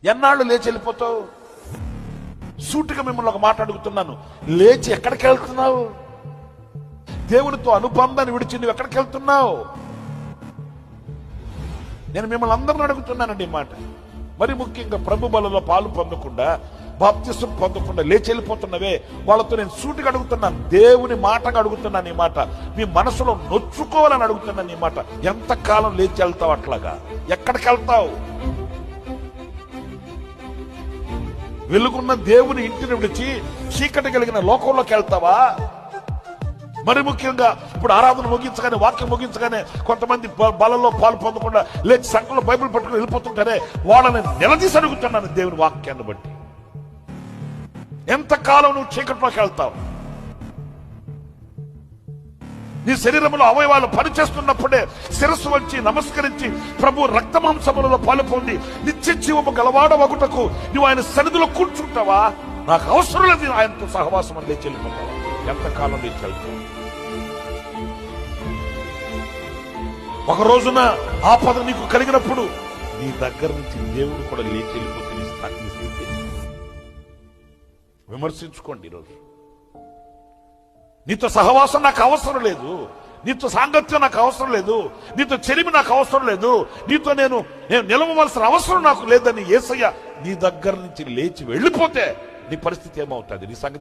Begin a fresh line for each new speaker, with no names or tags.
ఎన్నాళ్ళు లేచి వెళ్ళిపోతావు? సూటిగా మిమ్మల్ని ఒక మాట అడుగుతున్నాను, లేచి ఎక్కడికి వెళ్తున్నావు? దేవునితో అనుబంధాన్ని విడిచి నువ్వు ఎక్కడికి వెళ్తున్నావు? నేను మిమ్మల్ని అందరిని అడుగుతున్నానండి ఈ మాట. మరి ముఖ్యంగా ప్రభు బలలో పాలు పొందకుండా, బాప్తిసం పొందకుండా లేచి వెళ్ళిపోతున్నవే, వాళ్ళతో నేను సూటిగా అడుగుతున్నాను, దేవుని మాటగా అడుగుతున్నాను ఈ మాట. మీ మనసులో నొచ్చుకోవాలని అడుగుతున్నాను ఈ మాట. ఎంతకాలం లేచి వెళ్తావు? అట్లాగా ఎక్కడికి వెళ్తావు? వెలుగున్న దేవుని ఇంటిని విడిచి చీకటి కలిగిన లోకంలోకి వెళ్తావా? మరి ముఖ్యంగా ఇప్పుడు ఆరాధన ముగించగానే, వాక్యం ముగించగానే కొంతమంది బలలో పాలు పొందకుండా లేచి సంఘంలో బైబిల్ పట్టుకుని వెళ్ళిపోతుంటారే, వాళ్ళని నిలదీసి అడుగుతున్నాను దేవుని వాక్యాన్ని బట్టి. ఎంతకాలం నువ్వు చీకట్లోకి వెళ్తావు? నీ శరీరంలో అవయవాలు పనిచేస్తున్నప్పుడే శిరస్సు వచ్చి నమస్కరించి ప్రభు రక్తమాంసములలో పాలు పొంది నిత్య జీవము గలవాడవగుటకు నువ్వు ఆయన సన్నిధిలో కూర్చుంటావా? నాకు అవసరం లేదు ఆయనతో సహవాసం అని లేచి వెళ్ళిపోతావా? ఎంతకాలం లేచి వెళ్తావు? ఒక రోజున ఆపద నీకు కలిగినప్పుడు నీ దగ్గర నుంచి దేవుడు కూడా లేచి వెళ్ళిపోతే నీ స్థితి విమర్శించుకోండి. ఈరోజు నీతో సహవాసం నాకు అవసరం లేదు, నీతో సాంగత్యం నాకు అవసరం లేదు, నీతో చెరిమి నాకు అవసరం లేదు, నీతో నేను నిలవవలసిన అవసరం నాకు లేదని యేసయ్య నీ దగ్గర నుంచి లేచి వెళ్ళిపోతే నీ పరిస్థితి ఏమవుతుంది? నీ సంగతి